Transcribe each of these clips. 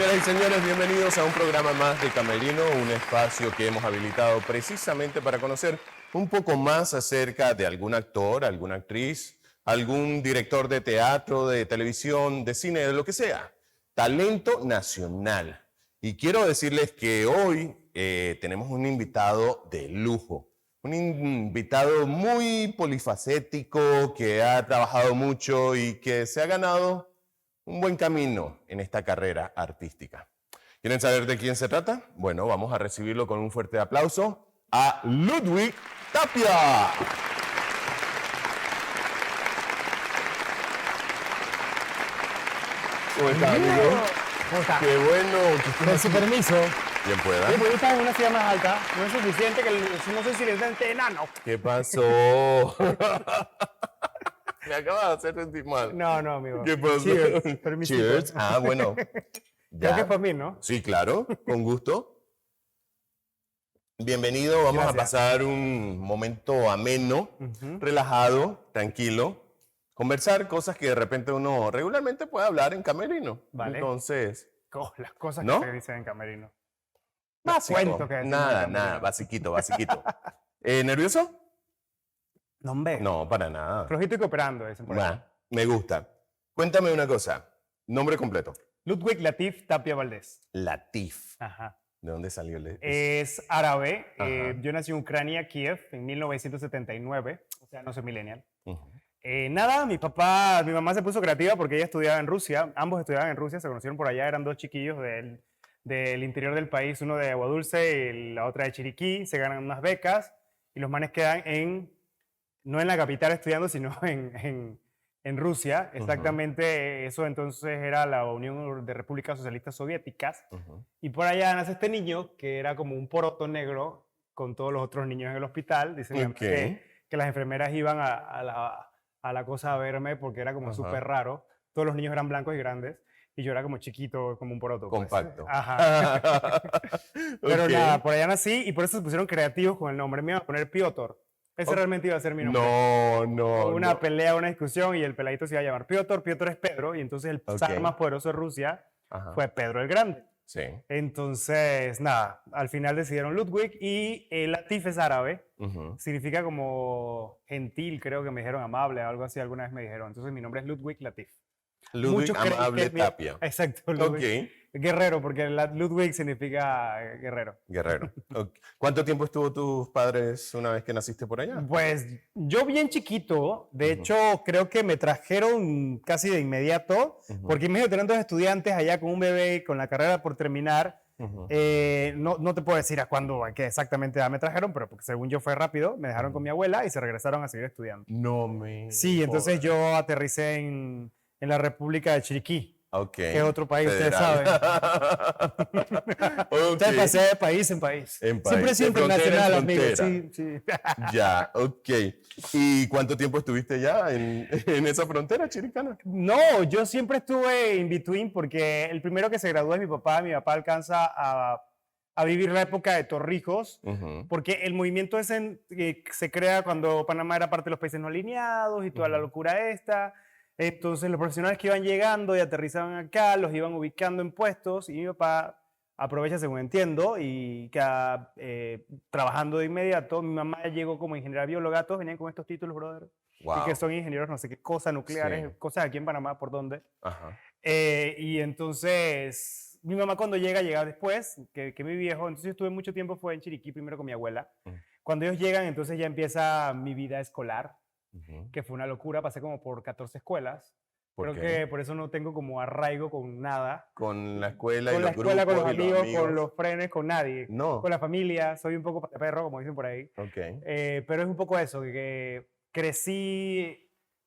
Señoras y señores, bienvenidos a un programa más de Camerino, un espacio que hemos habilitado precisamente para conocer un poco más acerca de algún actor, alguna actriz, algún director de teatro, de televisión, de cine, de lo que sea. Talento nacional. Y quiero decirles que hoy tenemos un invitado de lujo. Un invitado muy polifacético, que ha trabajado mucho y que se ha ganado un buen camino en esta carrera artística. ¿Quieren saber de quién se trata? Bueno, vamos a recibirlo con un fuerte aplauso a Ludwig Tapia. ¿Cómo está, amigo? ¿Cómo está? Qué bueno que estés Con su aquí. permiso. Bien pueda. Yo puedo estar en una ciudad más alta. No es suficiente que no soy silenciante enano. ¿Qué pasó? Me acaba de hacer sentir mal. No, amigo. ¿Qué pasó? Cheers. Permisito. Cheers. Ah, bueno. Creo que es para mí, ¿no? Sí, claro, con gusto. Bienvenido, vamos Gracias. a pasar un momento ameno, relajado, tranquilo, conversar cosas que de repente uno regularmente puede hablar en camerino. Vale. Entonces, Las cosas ¿no? que se dicen en camerino. básico. cuentos que decimos en Nada, camerino. nada, basiquito. ¿Nervioso? No, hombre. No, para nada. Flojito y cooperando, dicen por ahí. Bah, me gusta. Cuéntame una cosa, nombre completo. Ludwig Latif Tapia Valdés. Latif. Ajá. ¿De dónde salió el...? Es árabe. Ajá. Yo nací en Ucrania, Kiev, en 1979. O sea, no soy millennial. Ujú. Nada, mi mamá se puso creativa porque ella estudiaba en Rusia, ambos estudiaban en Rusia, se conocieron por allá, eran dos chiquillos del interior del país, uno de Agua Dulce y la otra de Chiriquí, se ganan unas becas y los manes quedan no en la capital estudiando, sino en Rusia, exactamente eso entonces era la Unión de Repúblicas Socialistas Soviéticas, Ujú. y por allá nace este niño que era como un poroto negro con todos los otros niños en el hospital, dicen mi mamá Ok. que las enfermeras iban a la cosa a verme porque era como Ajá. súper raro. Todos los niños eran blancos y grandes y yo era como chiquito, como un poroto. pues. Compacto. Ajá. Pero Ok. nada, por allá nací y por eso se pusieron creativos con el nombre. Me iban a poner Piotr. Ese Ok. realmente iba a ser mi nombre. No, Hubo una no. pelea, una discusión y el peladito se iba a llamar Piotr. Piotr es Pedro y entonces el Ok. zar más poderoso de Rusia Ajá. fue Pedro el Grande. Sí. Entonces, nada, al final decidieron Ludwig y Latif es árabe. Ujú. Significa como gentil, creo que me dijeron amable, algo así alguna vez me dijeron. Entonces mi nombre es Ludwig Latif. Ludwig Muchos creen Amable que Tapia. Exacto, Ludwig. Ok. Guerrero, porque Ludwig significa guerrero. Guerrero. Ok. ¿Cuánto tiempo estuvo tus padres una vez que naciste por allá? Pues yo bien chiquito, de hecho creo que me trajeron casi de inmediato, Ujú. porque imagino tener dos estudiantes allá con un bebé, con la carrera por terminar. Ujú. No te puedo decir a cuándo, a qué exactamente edad me trajeron, pero porque según yo fue rápido, me dejaron con mi abuela y se regresaron a seguir estudiando. No me... Sí, entonces jodas. yo aterricé en la República de Chiriquí, Ok. que es otro país, Federal. Ok. Ustedes pasé de país en país. En Siempre he país, sido de frontera en internacional, amigo. frontera. Sí. Ya, ok. ¿Y cuánto tiempo estuviste ya en esa frontera chiricana? No, yo siempre estuve in between porque el primero que se graduó es mi papá. Mi papá alcanza a vivir la época de Torrijos, Ujú. porque el movimiento se crea cuando Panamá era parte de los países no alineados y toda la locura esta. Entonces los profesionales que iban llegando y aterrizaban acá, los iban ubicando en puestos y mi papá aprovecha, según entiendo, y trabajando de inmediato. Mi mamá llegó como ingeniera bióloga, todos venían con estos títulos, brother. Wow. Y que son ingenieros no sé qué cosas nucleares, Sí. cosas aquí en Panamá, ¿por dónde? Ajá. Y entonces, mi mamá cuando llega después que mi viejo. Entonces yo estuve mucho tiempo, fue en Chiriquí, primero con mi abuela. Cuando ellos llegan, entonces ya empieza mi vida escolar, Ujú. que fue una locura, pasé como por 14 escuelas. ¿Por Creo qué? que por eso no tengo como arraigo con nada. Con la escuela y Con la los escuela, con grupos los y amigos, con los frenes, con nadie. No. Con la familia, soy un poco perro, como dicen por ahí. Ok. Pero es un poco eso, que crecí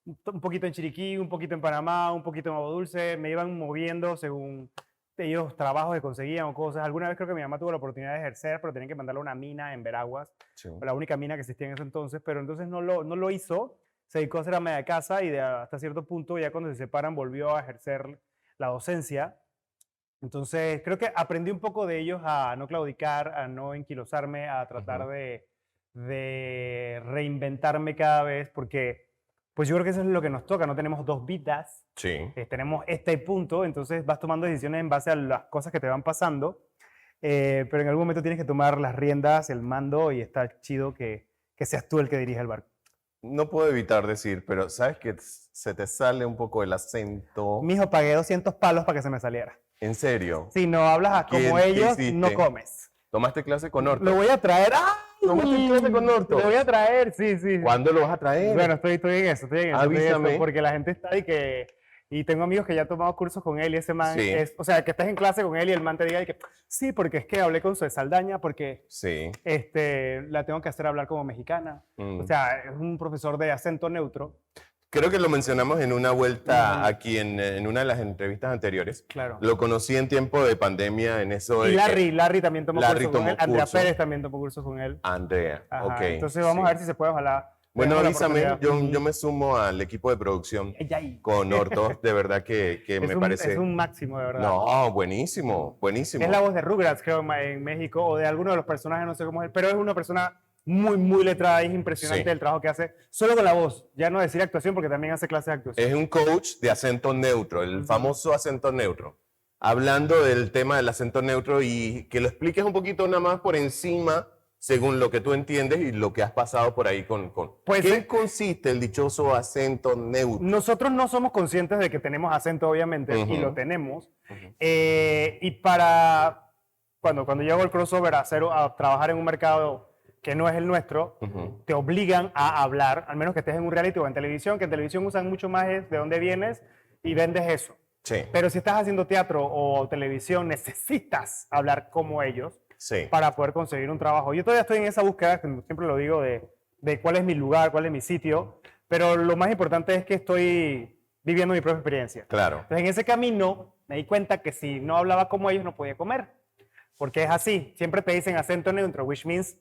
un poquito en Chiriquí, un poquito en Panamá, un poquito en Agua Dulce, me iban moviendo según ellos trabajos que conseguían o cosas. Alguna vez creo que mi mamá tuvo la oportunidad de ejercer, pero tenían que mandarle a una mina en Veraguas, Sí. la única mina que existía en ese entonces, pero entonces no lo hizo, se dedicó a hacer ama de casa y hasta cierto punto, ya cuando se separan, volvió a ejercer la docencia. Entonces creo que aprendí un poco de ellos a no claudicar, a no enquilosarme, a tratar de reinventarme cada vez, porque Pues yo creo que eso es lo que nos toca, no tenemos dos vidas, Sí. tenemos este punto, entonces vas tomando decisiones en base a las cosas que te van pasando, pero en algún momento tienes que tomar las riendas, el mando, y está chido que seas tú el que dirige el barco. No puedo evitar decir, pero ¿sabes que se te sale un poco el acento? Mijo, pagué 200 palos para que se me saliera. ¿En serio? Si no hablas como ¿Qué ellos, hiciste? no comes. ¿Tomaste clase con Orto? Lo voy a traer. ¡Ay! ¿Tomaste clase con Orto? Lo voy a traer, sí, sí. ¿Cuándo lo vas a traer? Bueno, estoy en eso, estoy en eso, Avísame. porque la gente está y tengo amigos que ya han tomado cursos con él y ese man Sí. o sea, que estés en clase con él y el man te diga que sí, porque es que hablé con Zoe Saldaña, porque Sí. la tengo que hacer hablar como mexicana. Mm. O sea, es un profesor de acento neutro. Creo que lo mencionamos en una vuelta aquí en una de las entrevistas anteriores. Claro. Lo conocí en tiempo de pandemia en eso de Y que Larry también tomó Larry cursos con tomó él. Andrea curso. Pérez también tomó cursos con él. Andrea. Ajá, Ok. entonces vamos sí. a ver si se puede, ojalá. Bueno, tengamos la avísame, oportunidad. yo me sumo al equipo de producción Ella ahí. con Orto. De verdad que me parece... Es un máximo, de verdad. No, buenísimo, buenísimo. Es la voz de Rugrats, creo, en México, o de alguno de los personajes, no sé cómo es, pero es una persona muy, muy letrada y es impresionante Sí. el trabajo que hace, solo con la voz, ya no decir actuación, porque también hace clases de actuación. Es un coach de acento neutro, el famoso acento neutro. Hablando del tema del acento neutro y que lo expliques un poquito nada más por encima, según lo que tú entiendes y lo que has pasado por ahí con... Pues, ¿Qué consiste el dichoso acento neutro? Nosotros no somos conscientes de que tenemos acento, obviamente, y Ujú. lo tenemos. Y cuando llego al crossover a trabajar en un mercado que no es el nuestro, Ujú. te obligan a hablar, al menos que estés en un reality o en televisión, que en televisión usan mucho más de dónde vienes y vendes eso. Sí, Pero si estás haciendo teatro o televisión, necesitas hablar como ellos sí. para poder conseguir un trabajo. Yo todavía estoy en esa búsqueda, que siempre lo digo, de cuál es mi lugar, cuál es mi sitio, pero lo más importante es que estoy viviendo mi propia experiencia. Claro. Entonces, en ese camino me di cuenta que si no hablaba como ellos no podía comer, porque es así, siempre te dicen acento neutro, which means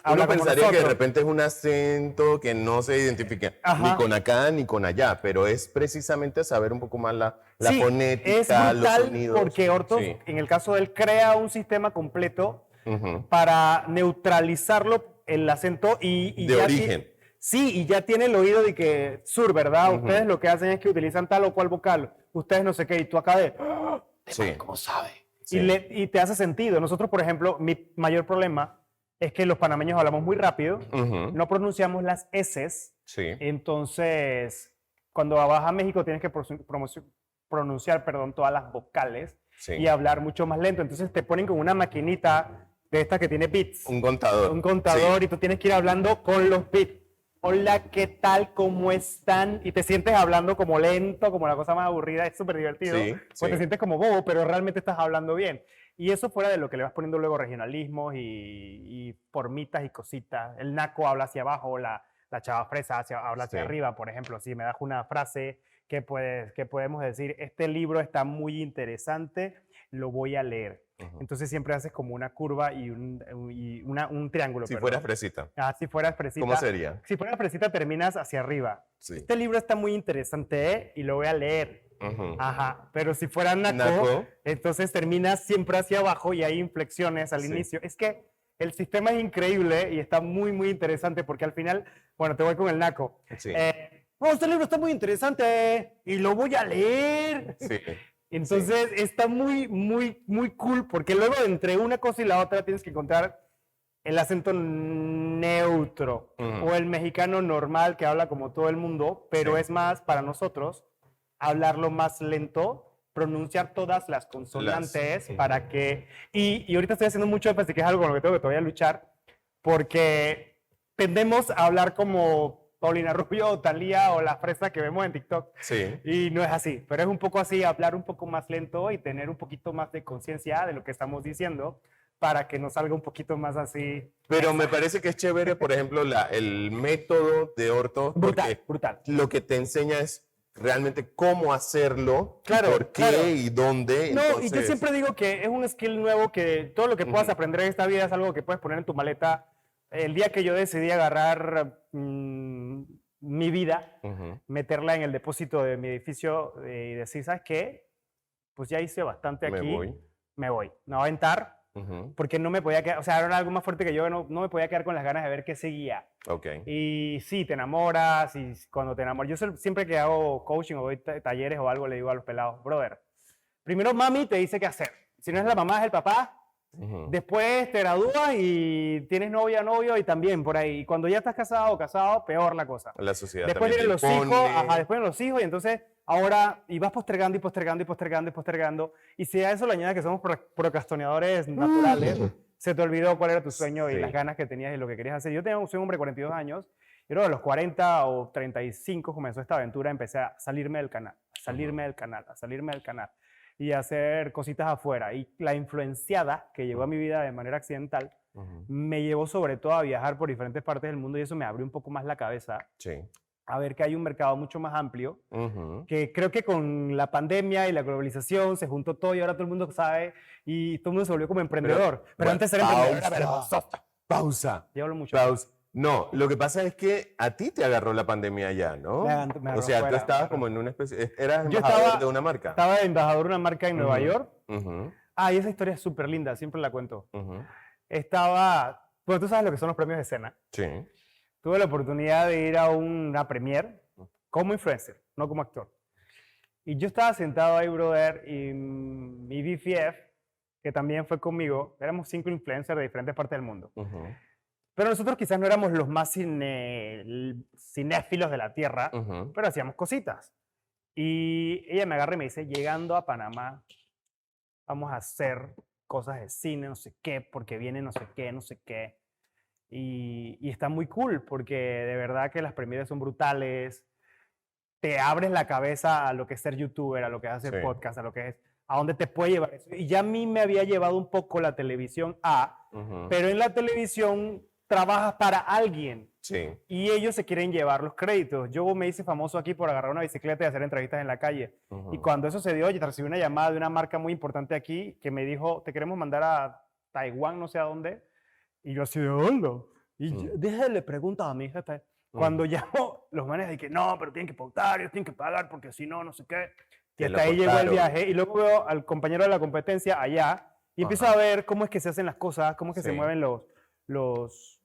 habla Uno como pensaría que de nosotros. repente es un acento que no se identifica Ajá. ni con acá ni con allá, pero es precisamente saber un poco más la Sí, fonética, es los brutal sonidos. porque Ortos, Sí. en el caso de él, crea un sistema completo Ujú. para neutralizarlo el acento y De ya origen. Sí, y ya tiene el oído de que sur, ¿verdad? Ujú. Ustedes lo que hacen es que utilizan tal o cual vocal. Ustedes no sé qué, y tú acá de... Sí. ¿Cómo sabe? Sí. Y te hace sentido. Nosotros, por ejemplo, mi mayor problema es que los panameños hablamos muy rápido, Ujú. no pronunciamos las S's, Sí. entonces cuando vas a México tienes que pronunciar, todas las vocales Sí. y hablar mucho más lento. Entonces te ponen con una maquinita de esta que tiene beats, Un contador. un contador, Sí. y tú tienes que ir hablando con los beats. Hola, ¿qué tal? ¿Cómo están? Y te sientes hablando como lento, como la cosa más aburrida. Es súper divertido. Sí, Pues sí. te sientes como bobo, pero realmente estás hablando bien. Y eso fuera de lo que le vas poniendo luego regionalismos y formitas y cositas. El naco habla hacia abajo, la chava fresa habla hacia Sí. arriba, por ejemplo. Si me das una frase que podemos decir, este libro está muy interesante, lo voy a leer. Ujú. Entonces siempre haces como una curva y un triángulo. Si perdón. fuera fresita, Si fueras fresita. ¿cómo sería? Si fueras fresita, terminas hacia arriba. Sí. Este libro está muy interesante, ¿eh? Y lo voy a leer. Ujú. Ajá. Pero si fuera naco, Naco. entonces terminas siempre hacia abajo y hay inflexiones al Sí. inicio. Es que el sistema es increíble y está muy, muy interesante porque al final, bueno, te voy con el naco. Sí. Este libro está muy interesante y lo voy a leer. Sí. Entonces está muy, muy, muy cool porque luego entre una cosa y la otra tienes que encontrar el acento neutro Ujú. o el mexicano normal que habla como todo el mundo, pero Sí. es más para nosotros hablarlo más lento, pronunciar todas las consonantes Ujú. para que... Y ahorita estoy haciendo mucho énfasis, que es algo con lo que tengo que todavía luchar, porque tendemos a hablar como Paulina Rubio o Thalía o la fresa que vemos en TikTok. Sí. Y no es así, pero es un poco así, hablar un poco más lento y tener un poquito más de conciencia de lo que estamos diciendo para que nos salga un poquito más así. Pero me parece que es chévere, por ejemplo, el método de Orto, Brutal, porque brutal. lo que te enseña es realmente cómo hacerlo, Claro, y por qué claro. y dónde. No, y yo Entonces, siempre digo que es un skill nuevo que todo lo que puedas Ujú. aprender en esta vida es algo que puedes poner en tu maleta. El día que yo decidí agarrar mi vida, Ujú. meterla en el depósito de mi edificio y decir, ¿sabes qué? Pues ya hice bastante Me aquí. voy. Me voy. Me voy a aventar. porque no me podía quedar, o sea, era algo más fuerte que yo, no me podía quedar con las ganas de ver qué seguía. Ok. Y sí, te enamoras, y cuando te enamoras, yo siempre que hago coaching o doy talleres o algo, le digo a los pelados, brother, primero mami te dice qué hacer. Si no es la mamá, es el papá. Después te gradúas y tienes novia, novio y también por ahí. Y cuando ya estás casado o casado, peor la cosa. La sociedad Después también vienen te los impone. hijos, ajá, después vienen los hijos y entonces ahora, y vas postergando y postergando y postergando y postergando. Y si a eso le añades que somos procrastinadores naturales, se te olvidó cuál era tu sueño y Sí. las ganas que tenías y lo que querías hacer. Soy un hombre de 42 años y luego a los 40 o 35 comenzó esta aventura, empecé a salirme del canal, a salirme del canal, a salirme del canal y a hacer cositas afuera. Y la influenciada que llegó a mi vida de manera accidental me llevó sobre todo a viajar por diferentes partes del mundo y eso me abrió un poco más la cabeza Sí. a ver que hay un mercado mucho más amplio, que creo que con la pandemia y la globalización se juntó todo y ahora todo el mundo sabe y todo el mundo se volvió como emprendedor. Pero bueno, antes era emprendedor, era pausa. vergonzoso. Pausa. Yo hablo mucho. Pausa. No, lo que pasa es que a ti te agarró la pandemia ya, ¿no? Me agarró O sea, tú fuera, estabas me como en una especie... Eras Yo embajador de una marca. Estaba de embajador de una marca en Nueva York. Ujú, Ah, y esa historia es súper linda, siempre la cuento. ujú. Bueno, tú sabes lo que son los premios de escena. Sí. Tuve la oportunidad de ir a una premiere como influencer, no como actor. Y yo estaba sentado ahí, brother, y mi BFF, que también fue conmigo, éramos 5 influencers de diferentes partes del mundo. Pero nosotros quizás no éramos los más cinéfilos de la tierra, pero hacíamos cositas. Y ella me agarra y me dice, llegando a Panamá, vamos a hacer cosas de cine, no sé qué, porque viene no sé qué, no sé qué. Y está muy cool, porque de verdad que las premieres son brutales. Te abres la cabeza a lo que es ser youtuber, a lo que es hacer Sí. podcast, a lo que es, a dónde te puede llevar eso. Y ya a mí me había llevado un poco la televisión pero en la televisión trabajas para alguien Sí. y ellos se quieren llevar los créditos. Yo me hice famoso aquí por agarrar una bicicleta y hacer entrevistas en la calle. Y cuando eso se dio, oye, recibí una llamada de una marca muy importante aquí que me dijo, te queremos mandar a Taiwán, no sé a dónde. Y yo así, ¿de dónde? Y déjale preguntas a mi jefe. Cuando llamo, los manes de que no, pero tienen que pautar, ellos tienen que pagar porque si no, no sé qué. Y Te hasta lo ahí llegó el cortaron. viaje. Y luego veo al compañero de la competencia allá y empiezo a ver cómo es que se hacen las cosas, cómo es que se Sí. mueven los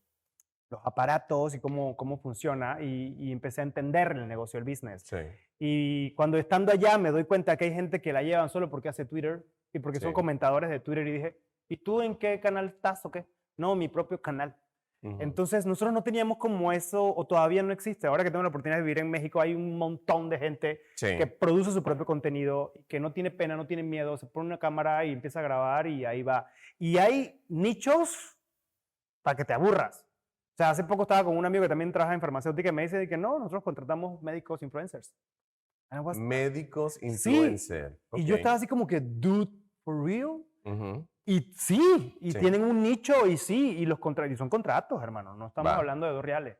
aparatos y cómo funciona. Y empecé a entender el negocio, el business. Sí. Y cuando estando allá me doy cuenta que hay gente que la llevan solo porque hace Twitter y porque son Sí. comentadores de Twitter. Y dije, ¿y tú en qué canal estás o qué? No, mi propio canal. Entonces, nosotros no teníamos como eso, o todavía no existe. Ahora que tengo la oportunidad de vivir en México, hay un montón de gente Sí. que produce su propio contenido, que no tiene pena, no tiene miedo, se pone una cámara y empieza a grabar y ahí va. Y hay nichos para que te aburras. O sea, hace poco estaba con un amigo que también trabaja en farmacéutica y me dice que no, nosotros contratamos médicos influencers. And I was- Médicos Sí. influencer. Y yo Ok. estaba así como que, dude, for real? Ujú. Y sí, y Sí. tienen un nicho y sí, y y son contratos, hermano, no estamos Va. hablando de $2.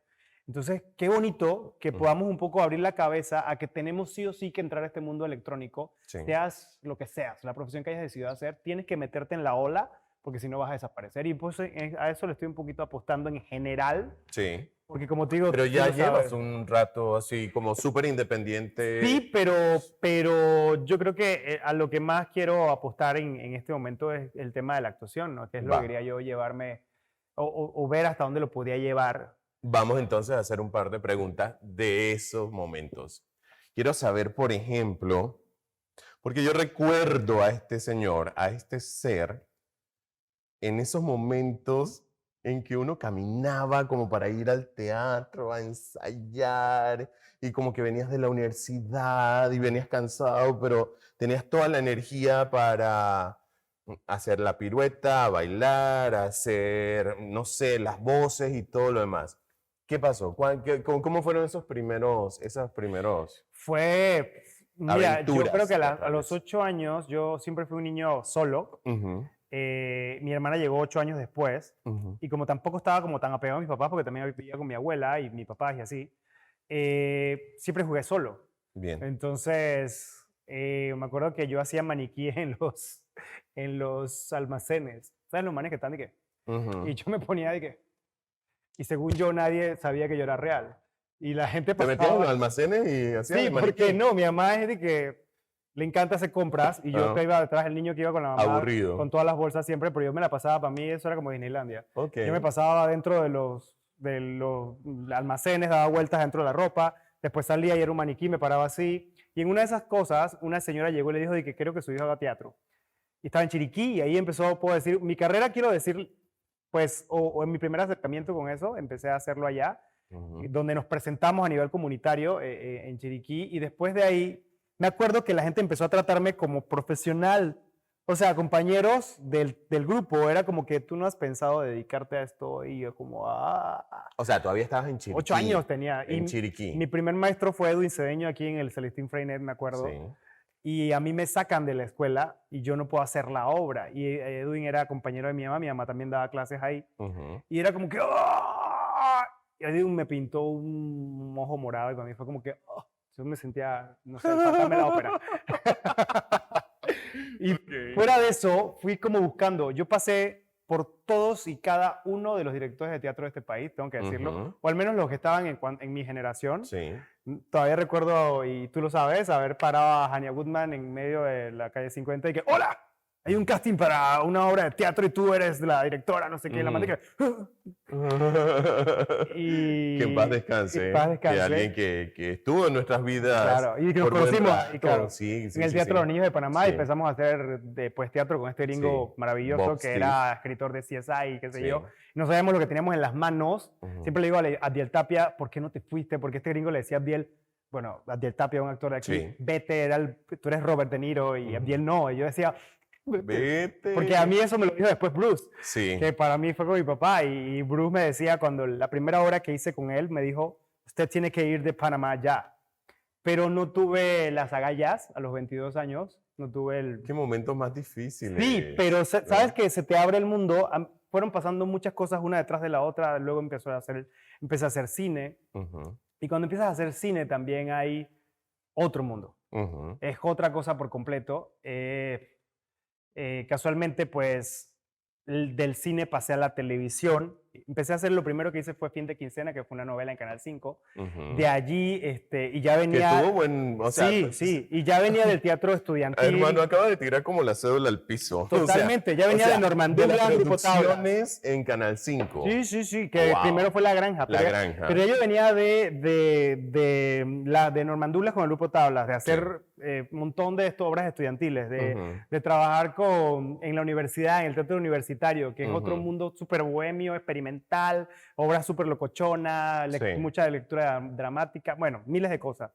Entonces, qué bonito que podamos un poco abrir la cabeza a que tenemos sí o sí que entrar a este mundo electrónico, Sí. seas lo que seas, la profesión que hayas decidido hacer, tienes que meterte en la ola porque si no vas a desaparecer. Y pues a eso le estoy un poquito apostando en general, Sí. porque como te digo, Pero tú ya lo llevas sabes. un rato así como súper independiente. Sí, pero yo creo que a lo que más quiero apostar en este momento es el tema de la actuación, ¿no? Que es lo Va. que quería yo llevarme o ver hasta dónde lo podía llevar. Vamos entonces a hacer un par de preguntas de esos momentos. Quiero saber, por ejemplo, porque yo recuerdo a este señor, a este ser, en esos momentos en que uno caminaba como para ir al teatro a ensayar y como que venías de la universidad y venías cansado, pero tenías toda la energía para hacer la pirueta, bailar, hacer, no sé, las voces y todo lo demás. ¿Qué pasó? ¿Cómo fueron esos primeros? Mira, yo Aventuras creo que a teatrales. los 8 años yo siempre fui un niño solo. Ujú, Mi hermana llegó 8 años después ujú. y como tampoco estaba como tan apegado a mis papás, porque también vivía con mi abuela y mi papá y así, siempre jugué solo. Bien. Entonces, me acuerdo que yo hacía maniquí en los almacenes. ¿Sabes los manes que están de qué? Ujú. Y yo me ponía de qué. Y según yo, nadie sabía que yo era real. Y la gente ¿Te metías en los pasaba. almacenes y hacías Sí, el porque maniquí? no, mi mamá es de que le encanta hacer compras y yo que iba detrás del niño que iba con la mamá. Aburrido. Con todas las bolsas siempre, pero yo me la pasaba, para mí eso era como Disneylandia. Ok. Yo me pasaba dentro de los almacenes, daba vueltas dentro de la ropa, después salía y era un maniquí, me paraba así. Y en una de esas cosas, una señora llegó y le dijo de que creo que su hijo haga teatro. Y estaba en Chiriquí y ahí empezó, puedo decir, mi carrera, quiero decir, pues, o en mi primer acercamiento con eso, empecé a hacerlo allá, donde nos presentamos a nivel comunitario en Chiriquí, y después de ahí me acuerdo que la gente empezó a tratarme como profesional. O sea, compañeros del grupo, era como que tú no has pensado dedicarte a esto, y yo como, O sea, todavía estabas en Chiriquí. 8 años tenía. En Y Chiriquí. mi primer maestro fue Edwin Cedeño aquí en el Celestín Freinet, me acuerdo. Sí. Y a mí me sacan de la escuela y yo no puedo hacer la obra. Y Edwin era compañero de mi mamá también daba clases ahí. Y era como que, ¡ah! Y Edwin me pintó un ojo morado y para mí fue como que, ¡oh! Yo me sentía, no sé, faltame la ópera. Y fuera de eso, fui como buscando. Yo pasé por todos y cada uno de los directores de teatro de este país, tengo que decirlo, o al menos los que estaban en mi generación. Sí. Todavía recuerdo, y tú lo sabes, haber parado a Hania Goodman en medio de la calle 50 y que, ¡hola! Hay un casting para una obra de teatro y tú eres la directora, no sé qué, la manteca. Que en paz descanse. Que en paz descanse. Que alguien que estuvo en nuestras vidas. Claro, y que nos conocimos y claro, sí, en el Teatro de los Niños de Panamá, Sí. y empezamos a hacer después teatro con este gringo maravilloso Bob que Steve. era escritor de CSI y qué sé yo. No sabíamos lo que teníamos en las manos. Siempre le digo a Abdiel Tapia, ¿por qué no te fuiste? Porque este gringo le decía a Abdiel, bueno, Abdiel Tapia, un actor de aquí, vete, tú eres Robert De Niro, y Abdiel no. Y yo decía, vete. Porque a mí eso me lo dijo después Bruce, Sí. que para mí fue con mi papá, y Bruce me decía, cuando la primera obra que hice con él, me dijo, usted tiene que ir de Panamá ya. Pero no tuve las agallas a los 22 años, no tuve el... Qué momentos más difíciles. Sí, pero sabes que se te abre el mundo, fueron pasando muchas cosas una detrás de la otra, luego empecé a hacer cine, y cuando empiezas a hacer cine también hay otro mundo, es otra cosa por completo. Casualmente, pues, del cine pasé a la televisión. Empecé a hacer, lo primero que hice fue Fin de Quincena, que fue una novela en Canal 5. De allí, y ya venía... Que tuvo buen... O sea, sí, y ya venía del teatro estudiantil. Hermano, acaba de tirar como la cédula al piso. Totalmente, ya venía de Normandula, de las Grupo Tabla. producciones en Canal 5. Sí, que primero fue La Granja. La Granja. Pero yo venía de Normandula con el Grupo Tablas, de hacer un montón de obras estudiantiles, de trabajar en la universidad, en el teatro universitario, que es otro mundo súper bohemio, experimental, obras súper locochonas, mucha lectura dramática, bueno, miles de cosas.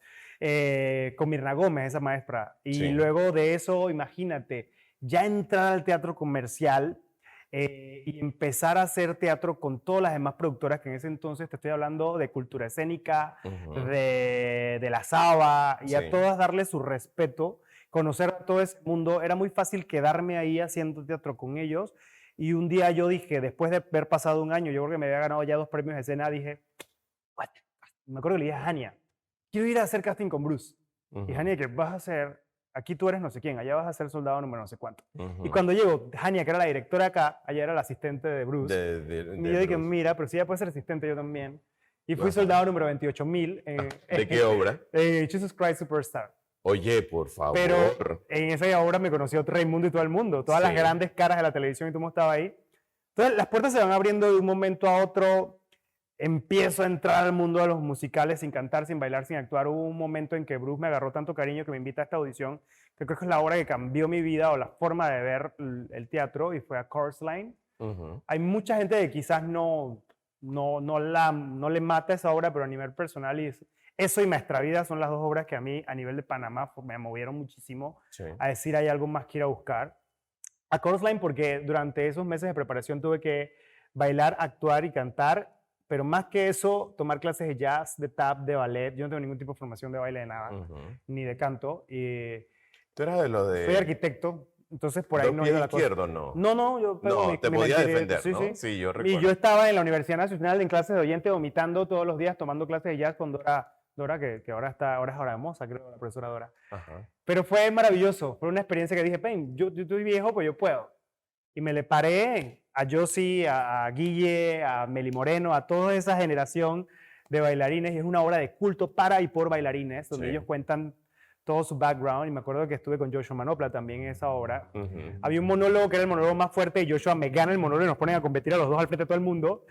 Con Mirna Gómez, esa maestra. Y luego de eso, imagínate, ya entrar al teatro comercial, y empezar a hacer teatro con todas las demás productoras que en ese entonces, te estoy hablando de Cultura Escénica, de La Saba, y a todas darle su respeto, conocer todo ese mundo. Era muy fácil quedarme ahí haciendo teatro con ellos, y un día yo dije, después de haber pasado un año, yo creo que me había ganado ya 2 premios de escena, dije, what? Me acuerdo que le dije a Hania, quiero ir a hacer casting con Bruce. Y Hania, ¿qué vas a hacer? Aquí tú eres no sé quién, allá vas a ser soldado número no sé cuánto. Y cuando llego, Hania, que era la directora acá, allá era la asistente de Bruce. Y yo dije, mira, pero si ella puede ser asistente, yo también. Y fui soldado número 28,000. ¿De qué obra? Jesus Christ Superstar. Oye, por favor. Pero en esa obra me conoció Raimundo y todo el mundo. Todas las grandes caras de la televisión y todo el mundo estaba ahí. Entonces, las puertas se van abriendo de un momento a otro. Empiezo a entrar al mundo de los musicales sin cantar, sin bailar, sin actuar. Hubo un momento en que Bruce me agarró tanto cariño que me invita a esta audición, que creo que es la obra que cambió mi vida o la forma de ver el teatro, y fue a Chorus Line. Hay mucha gente que quizás no le mata esa obra, pero a nivel personal, eso y Maestra Vida son las 2 obras que a mí, a nivel de Panamá, me movieron muchísimo a decir, hay algo más que ir a buscar. A Chorus Line porque durante esos meses de preparación tuve que bailar, actuar y cantar, pero más que eso, tomar clases de jazz, de tap, de ballet. Yo no tengo ningún tipo de formación de baile, de nada, ni de canto. ¿Tú eras de lo de...? Soy arquitecto, entonces por ahí no iba la cosa. izquierdo, no? No, yo... No, te podía defender, ¿no? Sí, yo recuerdo. Y yo estaba en la Universidad Nacional en clases de oyente, vomitando todos los días, tomando clases de jazz con Dora, que ahora es ahora hermosa, creo, la profesora Dora. Pero fue maravilloso, fue una experiencia que dije, ven, yo estoy viejo, pues yo puedo. Y me le paré a Josie, a Guille, a Meli Moreno, a toda esa generación de bailarines, y es una obra de culto para y por bailarines, donde ellos cuentan todo su background, y me acuerdo que estuve con Joshua Manopla también en esa obra. Ujú. Había un monólogo que era el monólogo más fuerte, y Joshua me gana el monólogo y nos ponen a competir a los dos al frente de todo el mundo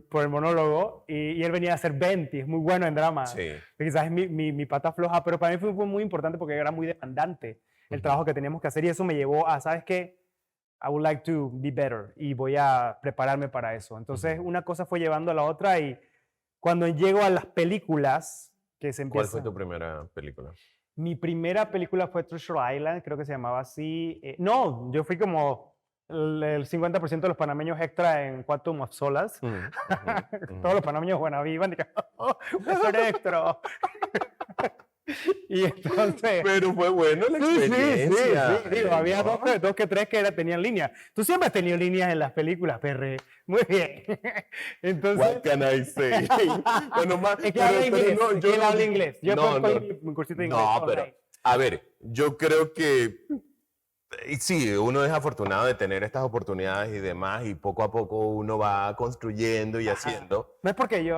por el monólogo, y él venía a hacer Venti, es muy bueno en drama. Sí. Quizás es mi pata floja, pero para mí fue muy importante porque era muy demandante el trabajo que teníamos que hacer, y eso me llevó a, ¿sabes qué? I would like to be better, y voy a prepararme para eso. Entonces, una cosa fue llevando a la otra, y cuando llego a las películas, que se ¿Cuál empieza... fue tu primera película? Mi primera película fue Treasure Island, creo que se llamaba así. No, yo fui como el 50% de los panameños extra en Quantum of Solace. Ujú, ujú, Todos los panameños buena iban y que, voy a ser extra. Y entonces... Pero fue bueno la Sí, experiencia. digo, había ¿no? dos que tres que tenían líneas. Tú siempre has tenido líneas en las películas, perre. Muy bien. Entonces... What can I say? Bueno, más, Es que habla inglés, no, es que él habla inglés. Yo no, estoy no. en mi cursito de inglés. No, all pero, right. a ver, yo creo que sí, uno es afortunado de tener estas oportunidades y demás, y poco a poco uno va construyendo y haciendo. No es porque yo...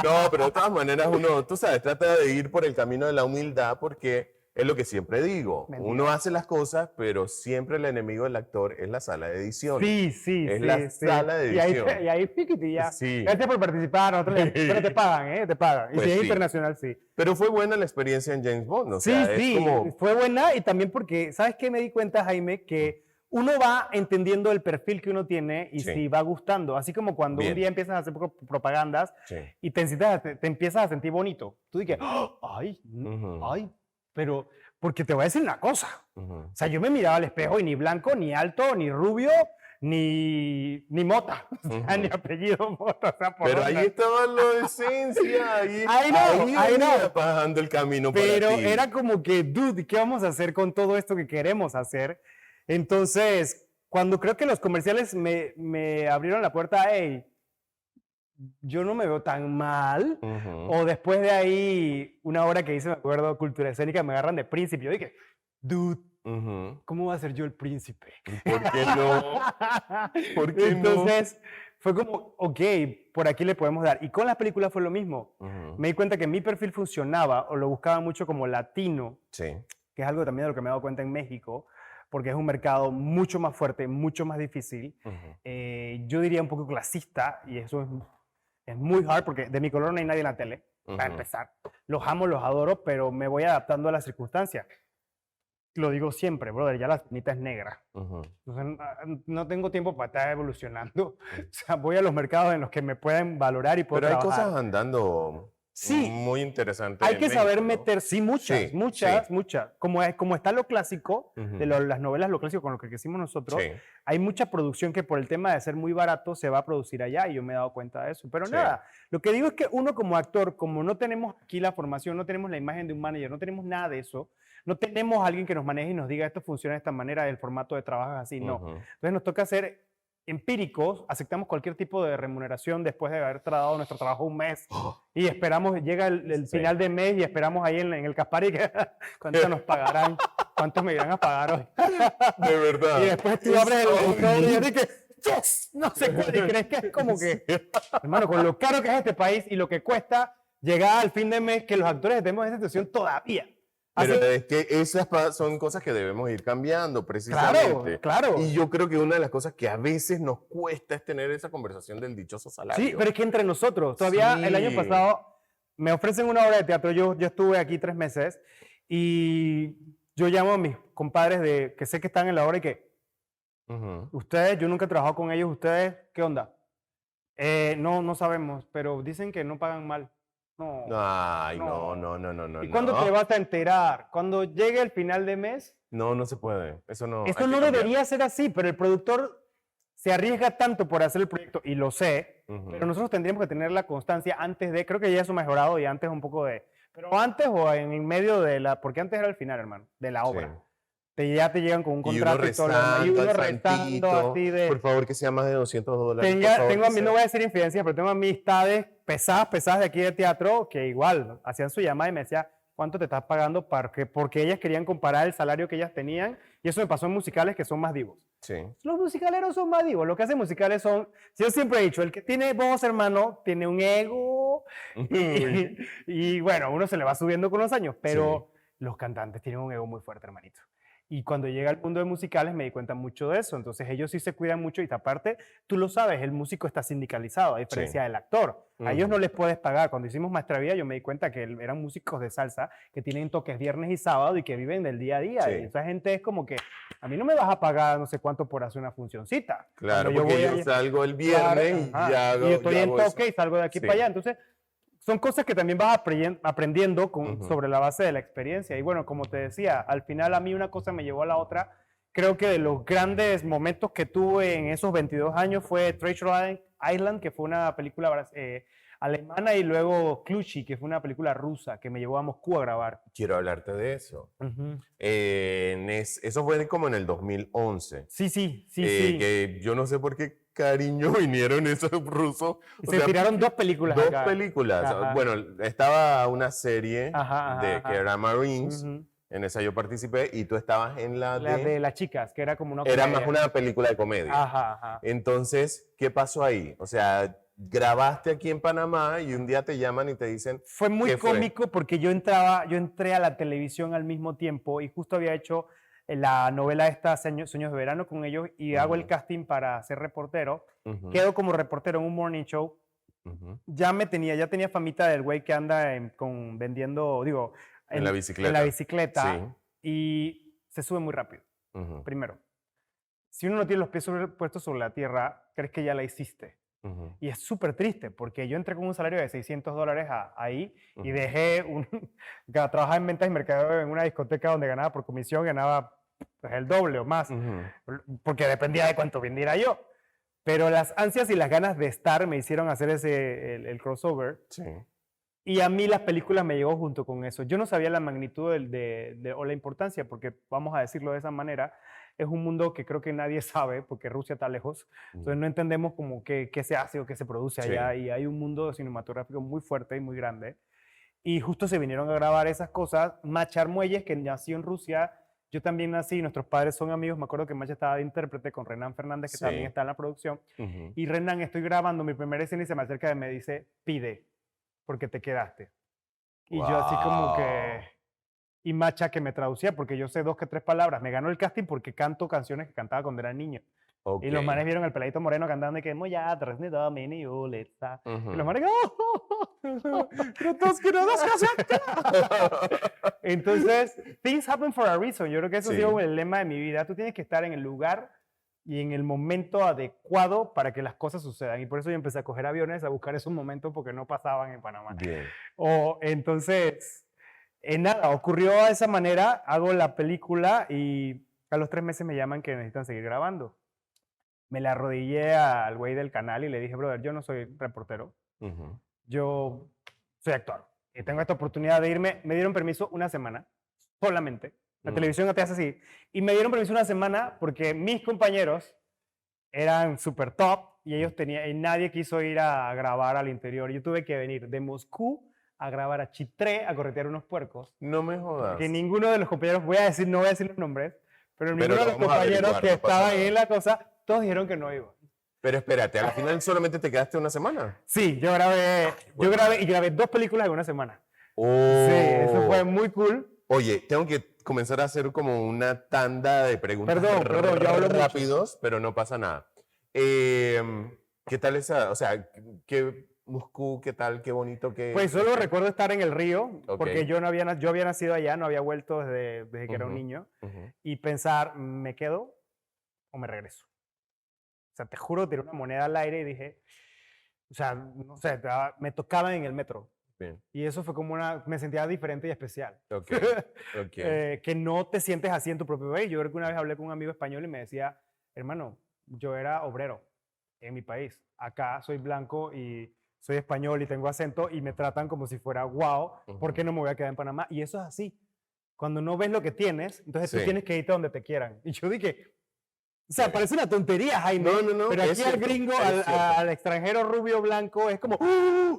No, pero de todas maneras uno, tú sabes, trata de ir por el camino de la humildad, porque es lo que siempre digo. Mentira. Uno hace las cosas, pero siempre el enemigo del actor es la sala de edición. Sí. Es la sala de edición. Y ahí piquiti, ya. Sí. Gracias por participar, pero te pagan, ¿eh? Te pagan. Y Pues si es sí. internacional, sí. Pero fue buena la experiencia en James Bond, o Sí, sea, es como... fue buena, y también porque, ¿sabes qué me di cuenta, Jaime? Que uno va entendiendo el perfil que uno tiene y Sí. si va gustando. Así como cuando Bien. un día empiezas a hacer propagandas Sí. y te empiezas a sentir bonito. Tú dices, Ujú. ay, pero, porque te voy a decir una cosa. Ujú. O sea, yo me miraba al espejo y ni blanco, ni alto, ni rubio, ni Mota, o sea, Ujú. ni apellido Mota. O sea, por Pero ahí dónde. estaba la esencia, ahí, I know, I venía know. bajando el camino Pero para ti. era como que, dude, ¿qué vamos a hacer con todo esto que queremos hacer? Entonces, cuando creo que los comerciales me abrieron la puerta, hey, yo no me veo tan mal. Ujú. O después de ahí, una hora que hice, me acuerdo, cultura escénica, me agarran de príncipe. Yo dije, dude, Ujú. ¿cómo va a ser yo el príncipe? ¿Por qué no? ¿Por qué no? Entonces, fue como, ok, por aquí le podemos dar. Y con las películas fue lo mismo. Ujú. Me di cuenta que mi perfil funcionaba, o lo buscaba mucho como latino, Sí. que es algo también de lo que me he dado cuenta en México, porque es un mercado mucho más fuerte, mucho más difícil. Ujú. Yo diría un poco clasista, y eso es muy hard, porque de mi color no hay nadie en la tele, para Ujú. empezar. Los amo, los adoro, pero me voy adaptando a las circunstancias. Lo digo siempre, brother, ya la espinita es negra. Ujú. Entonces, no tengo tiempo para estar evolucionando. O sea, voy a los mercados en los que me pueden valorar y puedo Pero hay trabajar. cosas andando Sí. muy interesantes. Hay en que México, saber ¿no? meter, sí, muchas, Sí, muchas, sí. muchas. Como está lo clásico, Ujú. de las novelas, lo clásico con lo que crecimos nosotros, Sí. hay mucha producción que por el tema de ser muy barato se va a producir allá, y yo me he dado cuenta de eso. Pero Sí. nada, lo que digo es que uno como actor, como no tenemos aquí la formación, no tenemos la imagen de un manager, no tenemos nada de eso, no tenemos a alguien que nos maneje y nos diga esto funciona de esta manera, el formato de trabajo es así, no. Ujú. Entonces nos toca ser empíricos, aceptamos cualquier tipo de remuneración después de haber tratado nuestro trabajo un mes y esperamos, llega el Sí. final de mes y esperamos ahí en el Caspari que cuánto nos pagarán, cuánto me irán a pagar hoy. De verdad. Y después tú abres el sobre y dices, yes, no sé cuál, y crees que es como que, hermano, con lo caro que es este país y lo que cuesta llegar al fin de mes, que los actores estemos en esa situación todavía. Pero Así- es que esas son cosas que debemos ir cambiando, claro, precisamente. claro. Y yo creo que una de las cosas que a veces nos cuesta es tener esa conversación del dichoso salario. Sí, pero es que entre nosotros, todavía el año Sí. pasado me ofrecen una obra de teatro, yo estuve aquí 3 meses y yo llamo a mis compadres que sé que están en la obra y que, Ujú. ustedes, yo nunca he trabajado con ellos, ustedes, ¿qué onda? No sabemos, pero dicen que no pagan mal. No. Ay, No. no. ¿Y cuándo te vas a enterar? Cuando llegue el final de mes. No, no se puede. Eso no. Esto hay que no cambiar. debería ser así, pero el productor se arriesga tanto por hacer el proyecto, y lo sé, Ujú. pero nosotros tendríamos que tener la constancia antes de, creo que ya eso ha mejorado y antes un poco de, pero antes o en el medio de porque antes era el final, hermano, de la obra. Sí. Ya te llegan con un Y uno contrato y todo lo demás, y rezando uno al rezando santito, así de... por favor, que sea más de $200, por favor, Tengo que a mí, sea- no voy a decir infidencias, pero tengo amistades pesadas de aquí de teatro que igual hacían su llamada y me decía, ¿cuánto te estás pagando? Porque ellas querían comparar el salario que ellas tenían, y eso me pasó en musicales que son más divos. Sí. Los musicaleros son más divos. Lo que hacen musicales son, yo siempre he dicho, el que tiene voz, hermano, tiene un ego. Y bueno, uno se le va subiendo con los años, pero los cantantes tienen un ego muy fuerte, hermanito. Y cuando llega al mundo de musicales me di cuenta mucho de eso. Entonces ellos sí se cuidan mucho y aparte, tú lo sabes, el músico está sindicalizado, a diferencia del actor. A ellos no les puedes pagar. Cuando hicimos Maestra Vida yo me di cuenta que eran músicos de salsa que tienen toques viernes y sábado y que viven del día a día. Y esa gente es como que, a mí no me vas a pagar no sé cuánto por hacer una funcioncita. Claro, porque yo salgo el viernes y ya hago, y estoy ya en hago toque eso. y salgo de aquí para allá. Entonces, son cosas que también vas aprendiendo sobre la base de la experiencia. Y bueno, como te decía, al final a mí una cosa me llevó a la otra. Creo que de los grandes momentos que tuve en esos 22 años fue Treasure Island, que fue una película alemana, y luego Clutchy, que fue una película rusa que me llevó a Moscú a grabar. Quiero hablarte de eso. Eso fue como en el 2011. Sí. Que yo no sé por qué cariño vinieron esos rusos. Se tiraron dos películas. Dos películas. Ajá. Bueno, estaba una serie que era Marines. En esa yo participé y tú estabas en la de las chicas, que era como una comedia. Era comedia. más una película de comedia. Entonces, ¿qué pasó ahí? O sea, grabaste aquí en Panamá y un día te llaman y te dicen... Fue muy cómico porque yo entré a la televisión al mismo tiempo y justo había hecho la novela esta Sueños de Verano con ellos y hago el casting para ser reportero. Quedo como reportero en un morning show. Ya tenía famita del güey que anda vendiendo, digo... En la bicicleta. En la bicicleta. Y se sube muy rápido. Primero, si uno no tiene los pies puestos sobre la tierra, crees que ya la hiciste. Y es súper triste, porque yo entré con un salario de $600 ahí y dejé trabajar en ventas y mercadeo en una discoteca donde ganaba por comisión, ganaba pues, el doble o más, porque dependía de cuánto vendiera yo. Pero las ansias y las ganas de estar me hicieron hacer el crossover. Sí. Y a mí las películas me llegó junto con eso. Yo no sabía la magnitud o la importancia, porque vamos a decirlo de esa manera, es un mundo que creo que nadie sabe, porque Rusia está lejos. Entonces no entendemos como qué se hace o qué se produce allá. Y hay un mundo cinematográfico muy fuerte y muy grande. Y justo se vinieron a grabar esas cosas. Macha Armuelles, que nació en Rusia, yo también nací, nuestros padres son amigos. Me acuerdo que Macha estaba de intérprete con Renan Fernández, que también está en la producción. Y Renan, estoy grabando mi primera escena y se me acerca y me dice, pide, porque te quedaste. Y yo así como que... Y Macha que me traducía, porque yo sé 2 que 3 palabras. Me ganó el casting porque canto canciones que cantaba cuando era niño. Y los manes vieron el peladito moreno cantando y que moya, trasnida, mini, uleta. Y los manes Entonces, things happen for a reason. Yo creo que eso ha sido el lema de mi vida. Tú tienes que estar en el lugar y en el momento adecuado para que las cosas sucedan. Y por eso yo empecé a coger aviones, a buscar esos momentos porque no pasaban en Panamá. Bien. Entonces, nada, ocurrió de esa manera, hago la película y a los 3 meses me llaman que necesitan seguir grabando. Me la arrodillé al güey del canal y le dije, brother, yo no soy reportero, yo soy actor. Y tengo esta oportunidad de irme. Me dieron permiso una semana, solamente. La televisión no te hace así. Y me dieron permiso una semana porque mis compañeros eran súper top y y nadie quiso ir a grabar al interior. Yo tuve que venir de Moscú a grabar a Chitré, a corretear unos puercos. No me jodas. Que ninguno de los compañeros, no voy a decir los nombres, pero ninguno de los compañeros que estaban en la cosa, todos dijeron que no iban. Pero espérate, al final solamente te quedaste una semana. Sí, yo grabé 2 películas en una semana. Sí, eso fue muy cool. Oye, tengo que comenzar a hacer como una tanda de preguntas perdón, yo hablo rápidos, pero no pasa nada. ¿Qué tal esa? O sea, Moscú, ¿qué tal? Qué bonito que... Pues solo recuerdo estar en el río, porque yo había nacido allá, no había vuelto desde que era un niño, y pensar, ¿me quedo o me regreso? O sea, te juro, tiré una moneda al aire y dije, o sea, no sé, me tocaban en el metro. Bien. Y eso fue como me sentía diferente y especial. Que no te sientes así en tu propio país. Yo creo que una vez hablé con un amigo español y me decía, hermano, yo era obrero en mi país. Acá soy blanco y soy español y tengo acento y me tratan como si fuera wow, ¿por qué no me voy a quedar en Panamá? Y eso es así. Cuando no ves lo que tienes, entonces tú tienes que irte donde te quieran. Y yo dije, o sea, parece una tontería, Jaime. No, pero aquí al gringo, al extranjero rubio blanco, es como,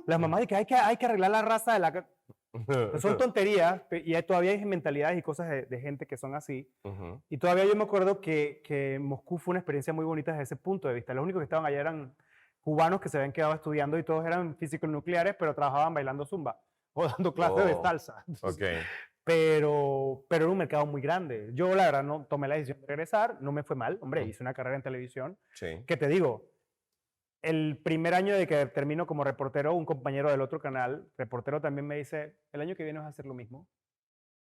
las mamás dicen que hay que arreglar la raza de la... Entonces, son tonterías y todavía hay mentalidades y cosas de gente que son así. Ujú. Y todavía yo me acuerdo que Moscú fue una experiencia muy bonita desde ese punto de vista. Los únicos que estaban allá eran cubanos que se habían quedado estudiando y todos eran físicos nucleares, pero trabajaban bailando zumba o dando clases de Oh, salsa. Entonces, ok. pero era un mercado muy grande. Yo, la verdad, no tomé la decisión de regresar, no me fue mal. Hombre, Mm, hice una carrera en televisión. sí. ¿Qué te digo? El primer año de que termino como reportero, un compañero del otro canal, reportero, también me dice, el año que viene vas a hacer lo mismo,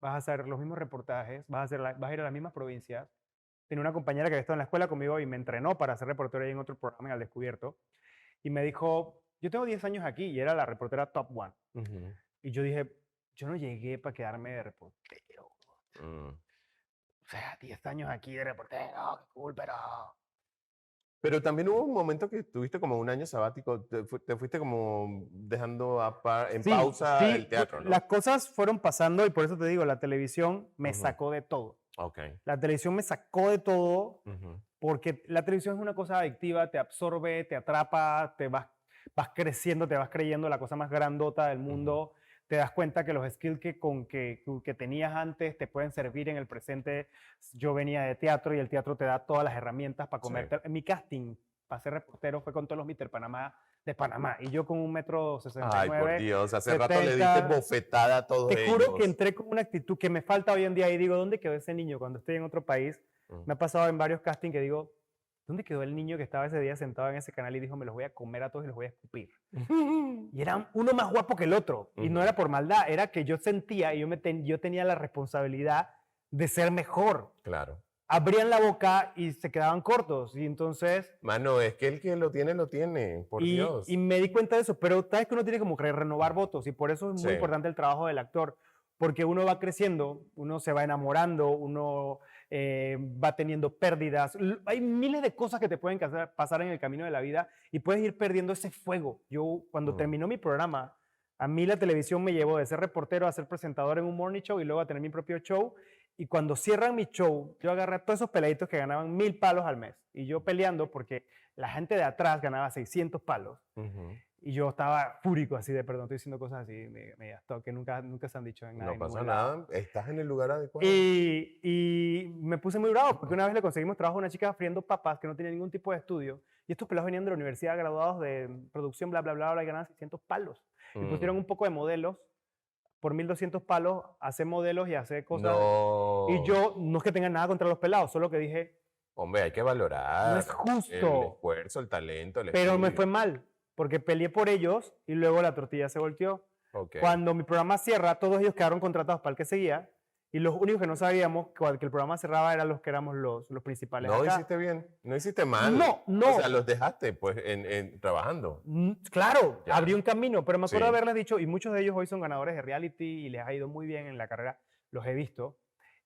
vas a hacer los mismos reportajes, vas a ir a las mismas provincias. Tenía una compañera que había estado en la escuela conmigo y me entrenó para ser reportero ahí en otro programa en Al Descubierto. Y me dijo, yo tengo 10 años aquí y era la reportera Top One. Ujú. Y yo dije, yo no llegué para quedarme de reportero. Mm. O sea, 10 años aquí de reportero, qué cool, pero... Pero también hubo un momento que tuviste como un año sabático, te fuiste como dejando en Sí, pausa el sí, teatro, ¿no? las cosas fueron pasando y por eso te digo, la televisión me Ujú. sacó de todo. Ok. La televisión me sacó de todo Ujú. porque la televisión es una cosa adictiva, te absorbe, te atrapa, vas creciendo, te vas creyendo la cosa más grandota del Ujú. mundo, te das cuenta que los skills que tenías antes te pueden servir en el presente. Yo venía de teatro y el teatro te da todas las herramientas para Sí. comerte. Mi casting para ser reportero fue con todos los Mister Panamá de Panamá y yo con 1,69 Ay, por m, Dios, hace rato le diste 70. bofetada a todos Te juro que ellos. entré con una actitud que me falta hoy en día y digo, ¿dónde quedó ese niño cuando estoy en otro país? Mm. Me ha pasado en varios castings que digo, ¿dónde quedó el niño que estaba ese día sentado en ese canal y dijo, me los voy a comer a todos y los voy a escupir? Y era uno más guapo que el otro. Y no Ujú. era por maldad, era que yo sentía y yo tenía la responsabilidad de ser mejor. Claro. Abrían la boca y se quedaban cortos. Y entonces, Mano, es que el que lo tiene, por y Dios. me di cuenta de eso, pero sabes que uno tiene como que renovar votos y por eso es Sí. muy importante el trabajo del actor, porque uno va creciendo, uno se va enamorando, uno va teniendo pérdidas. Hay miles de cosas que te pueden pasar en el camino de la vida y puedes ir perdiendo ese fuego. Yo, cuando Mm. terminó mi programa, a mí la televisión me llevó de ser reportero a ser presentador en un morning show y luego a tener mi propio show. Y cuando cierran mi show, yo agarré a todos esos peladitos que ganaban 1,000 palos al mes. Y yo peleando porque la gente de atrás ganaba 600 palos. Ujú. Y yo estaba fúrico así de, perdón, estoy diciendo cosas así, que nunca se han dicho en, No en pasa ningún lado. nada, estás en el lugar adecuado. Y me puse muy bravo porque una vez le conseguimos trabajo a una chica friendo papas que no tenía ningún tipo de estudio. Y estos pelados venían de la universidad graduados de producción, bla, bla, bla, bla, y ganaban 600 palos. Y pusieron Mm. un poco de modelos por 1,200 palos, hacer modelos y hacer cosas. Y No, yo, no es que tenga nada contra los pelados, solo que dije, hombre, hay que no es valorar el justo. esfuerzo, el talento, el Pero me fue estudio. mal, porque peleé por ellos y luego la tortilla se volteó. Ok. Cuando mi programa cierra, todos ellos quedaron contratados para el que seguía y los únicos que no sabíamos que el programa cerraba eran los que éramos los principales No acá. hiciste bien, no hiciste mal. No, O sea, no. los dejaste pues trabajando. Claro, Ya. abrí un camino, pero me acuerdo Sí. haberles dicho, y muchos de ellos hoy son ganadores de reality y les ha ido muy bien en la carrera, los he visto,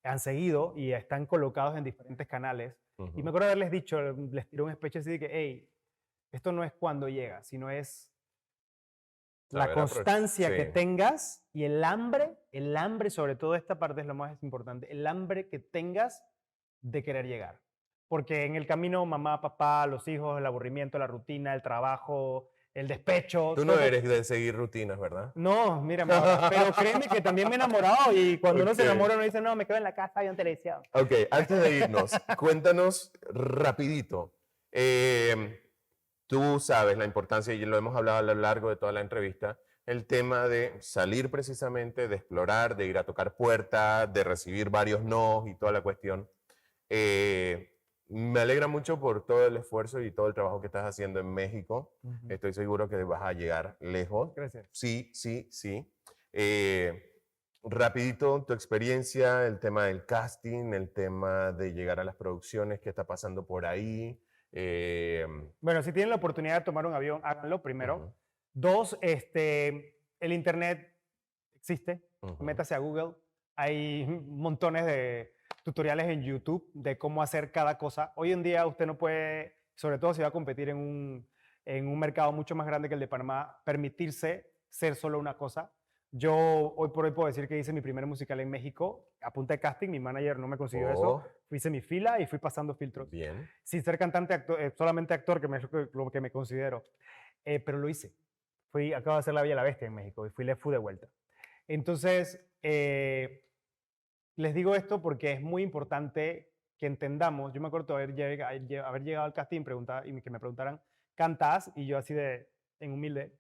han seguido y están colocados en diferentes canales. Y Ujú. me acuerdo haberles dicho, les tiré un speech así de que, hey, esto no es cuando llega, sino es la Saber constancia que sí. tengas y el hambre, sobre todo esta parte es lo más importante, el hambre que tengas de querer llegar. Porque en el camino, mamá, papá, los hijos, el aburrimiento, la rutina, el trabajo, el despecho, Tú no todo. eres de seguir rutinas, ¿verdad? No, mira, pero créeme que también me he enamorado y cuando uno se Ok. enamora uno dice, no, me quedo en la casa viendo televisión. Ok, antes de irnos, cuéntanos rapidito. Tú sabes la importancia, y lo hemos hablado a lo largo de toda la entrevista, el tema de salir precisamente, de explorar, de ir a tocar puertas, de recibir varios no y toda la cuestión. Me alegra mucho por todo el esfuerzo y todo el trabajo que estás haciendo en México. Ujú. Estoy seguro que vas a llegar lejos. Gracias. Sí, sí, sí. Rapidito, tu experiencia, el tema del casting, el tema de llegar a las producciones, qué está pasando por ahí. Bueno, si tienen la oportunidad de tomar un avión, háganlo primero. Ujú, 2, el internet existe. ujú. Métase a Google. Hay montones de tutoriales en YouTube de cómo hacer cada cosa. Hoy en día usted no puede, sobre todo si va a competir en un mercado mucho más grande que el de Panamá, permitirse ser solo una cosa. Yo hoy por hoy puedo decir que hice mi primer musical en México a punta de casting. Mi manager no me consiguió eso. Oh, Hice mi fila y fui pasando filtros. bien. Sin ser cantante, solamente actor, que es lo que me considero. Pero lo hice. Acabo de hacer La Bella y la Bestia en México y le fui de vuelta. Entonces, les digo esto porque es muy importante que entendamos. Yo me acuerdo haber llegado al casting y que me preguntaran, ¿cantas? Y yo así en humilde,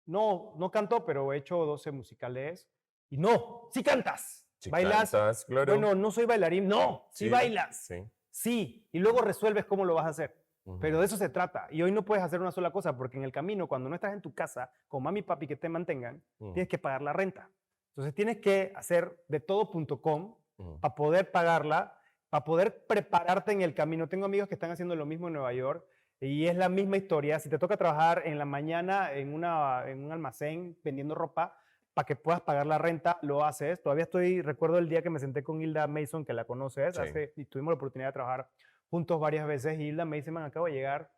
no, no canto, pero he hecho 12 musicales. Y no, sí cantas. Sí, ¿Bailas? cantas, claro. Bueno, no soy bailarín. No, sí, bailas. Sí. Sí, y luego resuelves cómo lo vas a hacer. Ujú. Pero de eso se trata. Y hoy no puedes hacer una sola cosa porque en el camino, cuando no estás en tu casa con mami y papi que te mantengan, tienes que pagar la renta. Entonces tienes que hacer de todo.com para poder pagarla, para poder prepararte en el camino. Tengo amigos que están haciendo lo mismo en Nueva York y es la misma historia. Si te toca trabajar en la mañana en un almacén vendiendo ropa, para que puedas pagar la renta, lo haces. Todavía recuerdo el día que me senté con Hilda Mason, que la conoces, Sí. y tuvimos la oportunidad de trabajar juntos varias veces. Y Hilda me dice, man, acabo de llegar,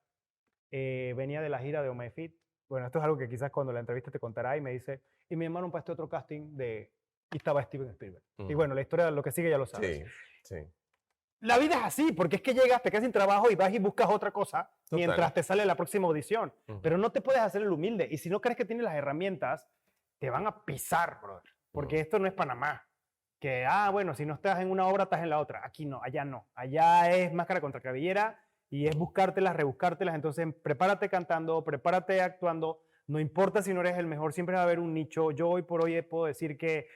venía de la gira de Oh My Feet. Bueno, esto es algo que quizás cuando la entrevista te contará. Y me dice, y me llamaron para este otro casting y estaba Steven Spielberg. Y bueno, la historia, lo que sigue ya lo sabes. Sí, sí. La vida es así, porque es que llegas, te quedas sin trabajo y vas y buscas otra cosa mientras te sale la próxima audición. Pero no te puedes hacer el humilde. Y si no crees que tienes las herramientas, te van a pisar, brother. Porque esto no es Panamá. Que, bueno, si no estás en una obra, estás en la otra. Aquí no, allá no. Allá es máscara contra cabellera y es buscártelas, rebuscártelas. Entonces, prepárate cantando, prepárate actuando. No importa si no eres el mejor, siempre va a haber un nicho. Yo hoy por hoy puedo decir que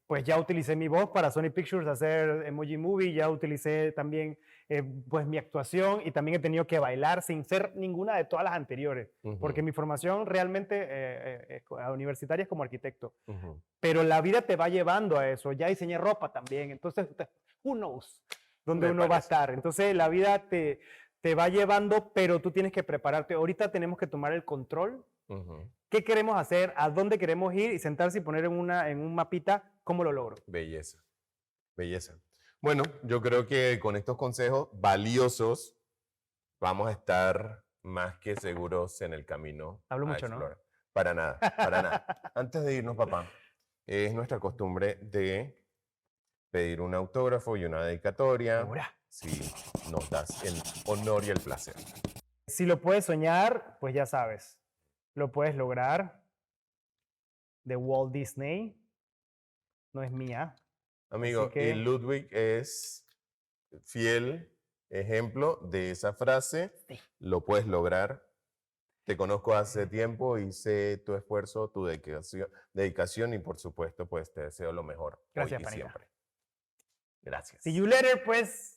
pues ya utilicé mi voz para Sony Pictures hacer Emoji Movie, ya utilicé también pues mi actuación y también he tenido que bailar sin ser ninguna de todas las anteriores, porque mi formación realmente universitaria es como arquitecto, pero la vida te va llevando a eso, ya diseñé ropa también, entonces who knows dónde uno va a estar, entonces la vida te va llevando, pero tú tienes que prepararte, ahorita tenemos que tomar el control. ¿Qué queremos hacer? ¿A dónde queremos ir? Y sentarse y poner en un mapita cómo lo logro. Belleza, belleza. Bueno, yo creo que con estos consejos valiosos vamos a estar más que seguros en el camino. Hablo mucho, explorar. ¿No? Para nada, para nada. Antes de irnos, papá, es nuestra costumbre de pedir un autógrafo y una dedicatoria. ¿Segura? Si nos das el honor y el placer. Si lo puedes soñar, pues ya sabes. Lo puedes lograr. De Walt Disney. No es mía. Amigo, y Ludwig es fiel ejemplo de esa frase. Sí. Lo puedes lograr. Te conozco hace tiempo y sé tu esfuerzo, tu dedicación y por supuesto, pues te deseo lo mejor. Gracias, hoy y siempre. Gracias. See you later, pues.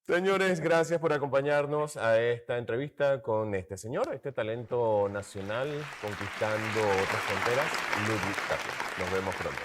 Señores, gracias por acompañarnos a esta entrevista con este señor, este talento nacional conquistando otras fronteras, Ludwig Tapia. Nos vemos pronto.